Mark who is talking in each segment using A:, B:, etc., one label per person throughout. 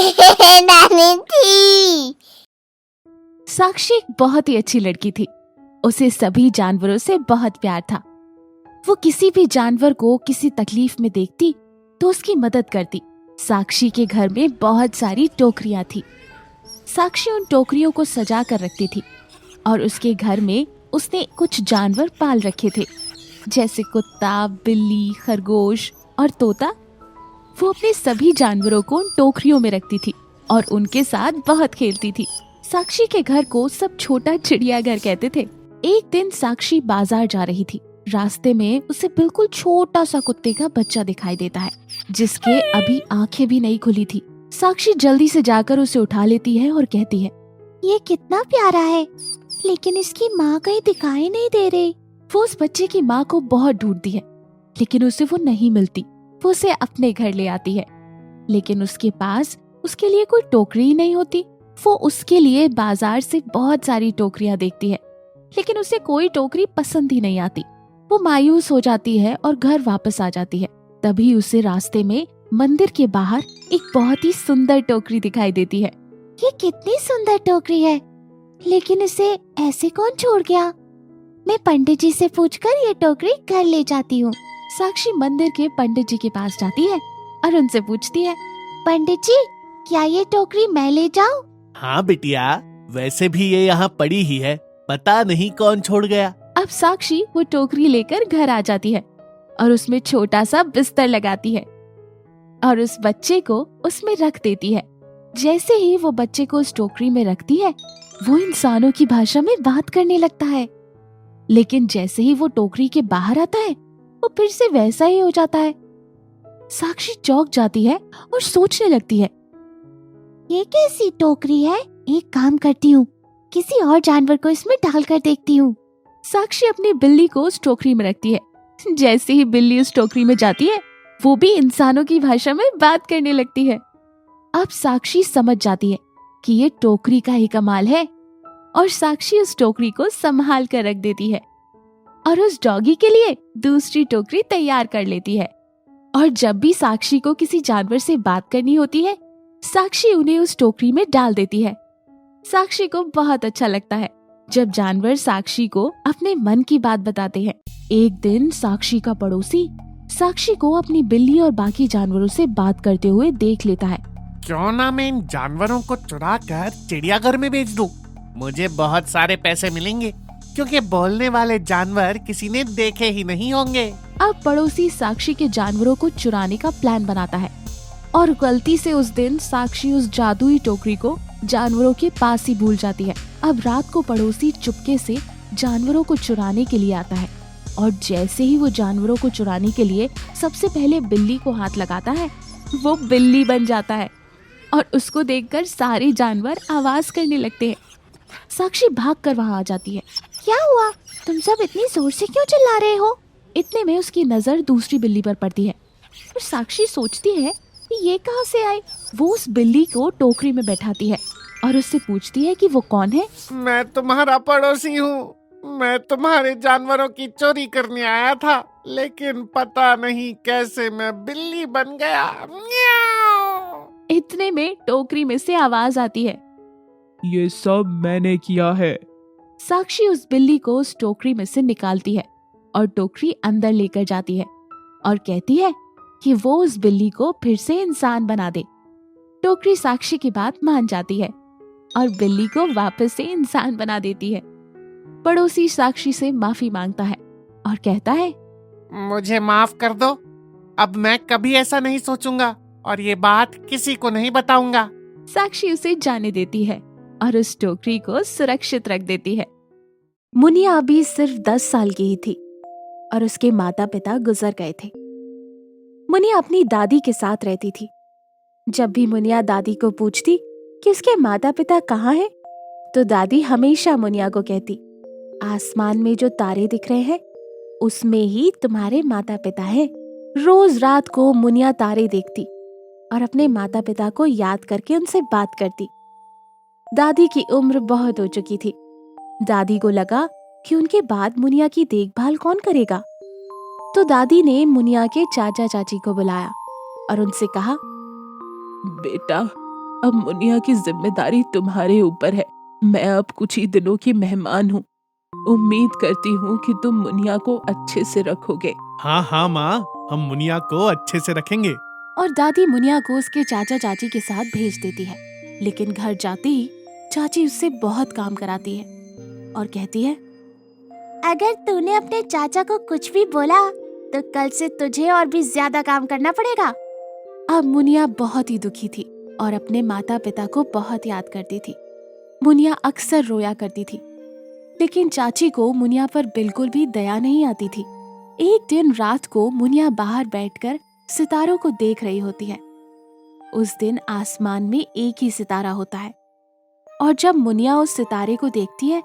A: नानी थी।
B: साक्षी एक बहुत ही अच्छी लड़की थी। उसे सभी जानवरों से बहुत प्यार था। वो किसी भी जानवर को किसी तकलीफ में देखती तो उसकी मदद करती। साक्षी के घर में बहुत सारी टोकरियां थी। साक्षी उन टोकरियों को सजा कर रखती थी और उसके घर में उसने कुछ जानवर पाल रखे थे, जैसे कुत्ता, बिल्ली, खरगोश और तोता। वो अपने सभी जानवरों को उन टोकरियों में रखती थी और उनके साथ बहुत खेलती थी। साक्षी के घर को सब छोटा चिड़ियाघर कहते थे। एक दिन साक्षी बाजार जा रही थी। रास्ते में उसे बिल्कुल छोटा सा कुत्ते का बच्चा दिखाई देता है, जिसके अभी आंखें भी नहीं खुली थी। साक्षी जल्दी से जाकर उसे उठा लेती है और कहती है,
A: ये कितना प्यारा है, लेकिन इसकी माँ कहीं दिखाई नहीं दे रही।
B: वो उस बच्चे की माँ को बहुत ढूंढती है, लेकिन उसे वो नहीं मिलती। वो उसे अपने घर ले आती है, लेकिन उसके पास उसके लिए कोई टोकरी ही नहीं होती। वो उसके लिए बाजार से बहुत सारी टोकरियां देखती है, लेकिन उसे कोई टोकरी पसंद ही नहीं आती। वो मायूस हो जाती है और घर वापस आ जाती है। तभी उसे रास्ते में मंदिर के बाहर एक बहुत ही सुंदर टोकरी दिखाई देती है।
A: ये कितनी सुंदर टोकरी है, लेकिन इसे ऐसे कौन छोड़ गया? मैं पंडित जी से पूछकर ये टोकरी घर ले जाती हूँ।
B: साक्षी मंदिर के पंडित जी के पास जाती है और उनसे पूछती है,
A: पंडित जी, क्या ये टोकरी मैं ले जाऊँ?
C: हाँ बिटिया, वैसे भी ये यहाँ पड़ी ही है, पता नहीं कौन छोड़ गया।
B: अब साक्षी वो टोकरी लेकर घर आ जाती है और उसमें छोटा सा बिस्तर लगाती है और उस बच्चे को उसमें रख देती है। जैसे ही वो बच्चे को उस टोकरी में रखती है, वो इंसानों की भाषा में बात करने लगता है। लेकिन जैसे ही वो टोकरी के बाहर आता है, वो फिर से वैसा ही हो जाता है। साक्षी चौंक जाती है और सोचने लगती है,
A: ये कैसी टोकरी है? एक काम करती हूँ, किसी और जानवर को इसमें डालकर देखती हूँ।
B: साक्षी अपनी बिल्ली को उस टोकरी में रखती है। जैसे ही बिल्ली उस टोकरी में जाती है, वो भी इंसानों की भाषा में बात करने लगती है। अब साक्षी समझ जाती है कि ये टोकरी का ही कमाल है और साक्षी उस टोकरी को संभाल कर रख देती है और उस डॉगी के लिए दूसरी टोकरी तैयार कर लेती है। और जब भी साक्षी को किसी जानवर से बात करनी होती है, साक्षी उन्हें उस टोकरी में डाल देती है। साक्षी को बहुत अच्छा लगता है जब जानवर साक्षी को अपने मन की बात बताते हैं। एक दिन साक्षी का पड़ोसी साक्षी को अपनी बिल्ली और बाकी जानवरों से बात करते हुए देख लेता है।
C: क्यों ना मैं इन जानवरों को चुरा कर चिड़ियाघर में बेच दूं? मुझे बहुत सारे पैसे मिलेंगे, क्योंकि बोलने वाले जानवर किसी ने देखे ही नहीं होंगे।
B: अब पड़ोसी साक्षी के जानवरों को चुराने का प्लान बनाता है और गलती से उस दिन साक्षी उस जादुई टोकरी को जानवरों के पास ही भूल जाती है। अब रात को पड़ोसी चुपके से जानवरों को चुराने के लिए आता है और जैसे ही वो जानवरों को चुराने के लिए सबसे पहले बिल्ली को हाथ लगाता है, वो बिल्ली बन जाता है और उसको देखकर सारे जानवर आवाज करने लगते हैं। साक्षी भागकर वहां आ जाती है।
A: क्या हुआ? तुम सब इतनी जोर से क्यों चिल्ला रहे हो?
B: इतने में उसकी नजर दूसरी बिल्ली पर पड़ती है और साक्षी सोचती है कि ये कहाँ से आए। वो उस बिल्ली को टोकरी में बैठाती है और उससे पूछती है कि वो कौन है।
C: मैं तुम्हारा पड़ोसी हूँ। मैं तुम्हारे जानवरों की चोरी करने आया था, लेकिन पता नहीं कैसे मैं बिल्ली बन गया। म्याऊ।
B: इतने में टोकरी में से आवाज आती है,
D: ये सब मैंने किया है।
B: साक्षी उस बिल्ली को उस टोकरी में से निकालती है और टोकरी अंदर लेकर जाती है और कहती है कि वो उस बिल्ली को फिर से इंसान बना दे। टोकरी साक्षी की बात मान जाती है और बिल्ली को वापस से इंसान बना देती है। पड़ोसी साक्षी से माफी मांगता है और कहता है,
C: मुझे माफ कर दो। अब मैं कभी ऐसा नहीं सोचूंगा और ये बात किसी को नहीं बताऊंगा।
B: साक्षी उसे जाने देती है और उस टोकरी को सुरक्षित रख देती है। मुनिया अभी सिर्फ 10 साल की ही थी और उसके माता पिता गुजर गए थे। मुनिया अपनी दादी के साथ रहती थी। जब भी मुनिया दादी को पूछती कि उसके माता पिता कहाँ हैं, तो दादी हमेशा मुनिया को कहती, आसमान में जो तारे दिख रहे हैं उसमें ही तुम्हारे माता पिता हैं। रोज रात को मुनिया तारे देखती और अपने माता पिता को याद करके उनसे बात करती। दादी की उम्र बहुत हो चुकी थी। दादी को लगा कि उनके बाद मुनिया की देखभाल कौन करेगा, तो दादी ने मुनिया के चाचा चाची को बुलाया और उनसे कहा,
D: बेटा,
B: अब मुनिया की जिम्मेदारी तुम्हारे ऊपर है। मैं अब कुछ ही दिनों की मेहमान हूँ। उम्मीद करती हूँ कि तुम मुनिया को अच्छे से रखोगे।
E: हाँ हाँ माँ, हम मुनिया को अच्छे से रखेंगे।
B: और दादी मुनिया को उसके चाचा चाची के साथ भेज देती है। लेकिन घर जाते ही चाची उससे बहुत काम कराती है और कहती है,
A: अगर तूने अपने चाचा को कुछ भी बोला तो कल से तुझे और भी ज्यादा काम करना पड़ेगा।
B: अब मुनिया बहुत ही दुखी थी और अपने माता पिता को बहुत याद करती थी। मुनिया अक्सर रोया करती थी, लेकिन चाची को मुनिया पर बिल्कुल भी दया नहीं आती थी। एक दिन रात को मुनिया बाहर बैठकर सितारों को देख रही होती है। उस दिन आसमान में एक ही सितारा होता है और जब मुनिया उस सितारे को देखती है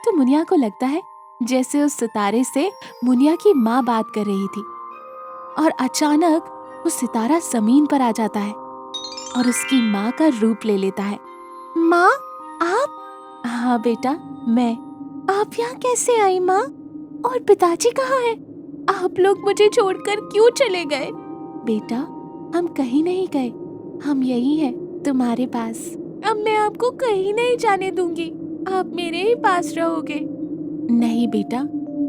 B: तो मुनिया को लगता है जैसे उस सितारे से मुनिया की माँ बात कर रही थी। और अचानक वो सितारा जमीन पर आ जाता है और उसकी माँ का रूप ले लेता है।
A: माँ, आप?
B: हाँ बेटा, मैं।
A: आप यहाँ कैसे आई माँ?
B: और पिताजी कहाँ हैं? आप लोग मुझे छोड़कर क्यों चले गए? बेटा, हम कहीं नहीं गए, हम यही हैं तुम्हारे पास। अब मैं आपको कहीं नहीं जाने दूंगी, आप मेरे ही पास रहोगे। नहीं बेटा,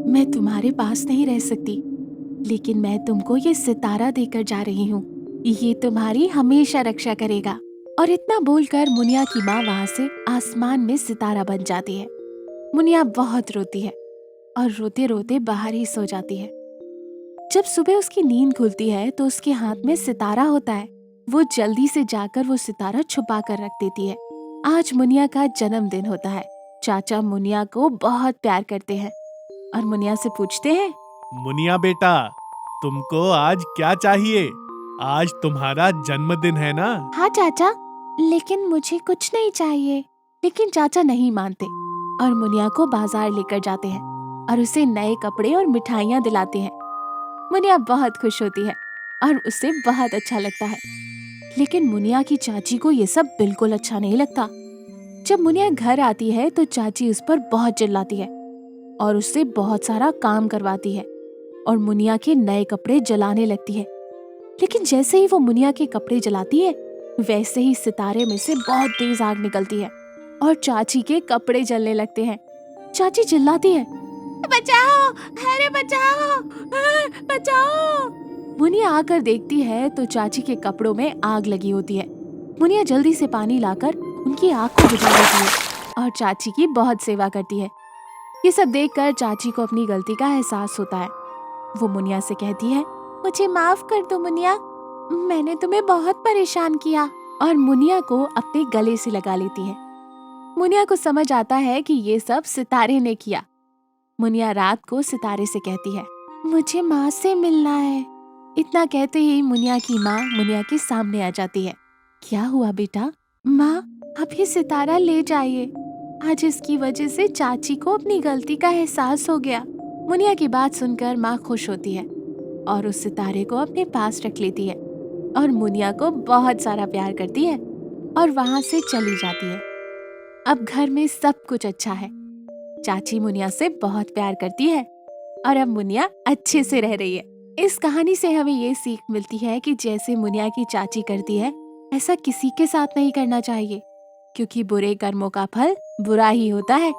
B: मैं तुम्हारे पास नहीं रह सकती, लेकिन मैं तुमको ये सितारा देकर जा रही हूँ। ये तुम्हारी हमेशा रक्षा करेगा। और इतना बोलकर मुनिया की माँ वहाँ से आसमान में सितारा बन जाती है। मुनिया बहुत रोती है और रोते रोते बाहर ही सो जाती है। जब सुबह उसकी नींद खुलती है तो उसके हाथ में सितारा होता है। वो जल्दी से जाकर वो सितारा छुपा कर रख देती है। आज मुनिया का जन्मदिन होता है। चाचा मुनिया को बहुत प्यार करते हैं और मुनिया से पूछते हैं,
E: मुनिया बेटा, तुमको आज क्या चाहिए? आज तुम्हारा जन्मदिन है ना?
A: हाँ चाचा, लेकिन मुझे कुछ नहीं चाहिए।
B: लेकिन चाचा नहीं मानते और मुनिया को बाजार लेकर जाते हैं और उसे नए कपड़े और मिठाइयाँ दिलाते हैं। मुनिया बहुत खुश होती है और उसे बहुत अच्छा लगता है। लेकिन मुनिया की चाची को ये सब बिल्कुल अच्छा नहीं लगता। जब मुनिया घर आती है तो चाची उस पर बहुत चिल्लाती है और उससे बहुत सारा काम करवाती है और मुनिया के नए कपड़े जलाने लगती है। लेकिन जैसे ही वो मुनिया के कपड़े जलाती है, वैसे ही सितारे में से बहुत तेज आग निकलती है और चाची के कपड़े जलने लगते हैं। चाची चिल्लाती है,
A: बचाओ, अरे बचाओ, बचाओ।
B: मुनिया आकर देखती है तो चाची के कपड़ों में आग लगी होती है। मुनिया जल्दी से पानी लाकर उनकी आग को बुझा देती है और चाची की बहुत सेवा करती है। ये सब देखकर चाची को अपनी गलती का एहसास होता है। वो मुनिया से कहती है,
A: मुझे माफ कर दो मुनिया, मैंने तुम्हें बहुत परेशान किया।
B: और मुनिया को अपने गले से लगा लेती है। मुनिया को समझ आता है कि ये सब सितारे ने किया। मुनिया रात को सितारे से कहती है,
A: मुझे माँ से मिलना है।
B: इतना कहते ही मुनिया की माँ मुनिया के सामने आ जाती है। क्या हुआ बेटा?
A: माँ, आप ये सितारा ले जाइए। आज इसकी वजह से चाची को अपनी गलती का एहसास हो गया।
B: मुनिया की बात सुनकर माँ खुश होती है और उस सितारे को अपने पास रख लेती है और मुनिया को बहुत सारा प्यार करती है और वहाँ से चली जाती है। अब घर में सब कुछ अच्छा है। चाची मुनिया से बहुत प्यार करती है और अब मुनिया अच्छे से रह रही है। इस कहानी से हमें ये सीख मिलती है कि जैसे मुनिया की चाची करती है, ऐसा किसी के साथ नहीं करना चाहिए, क्योंकि बुरे कर्मों का फल बुरा ही होता है,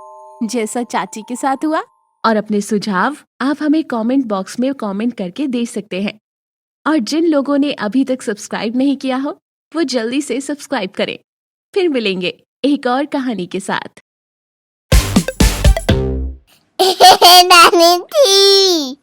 B: जैसा चाची के साथ हुआ। और अपने सुझाव आप हमें कमेंट बॉक्स में कमेंट करके दे सकते हैं। और जिन लोगों ने अभी तक सब्सक्राइब नहीं किया हो, वो जल्दी से सब्सक्राइब करें। फिर मिलेंगे एक और कहानी के साथ।
A: नानी थी।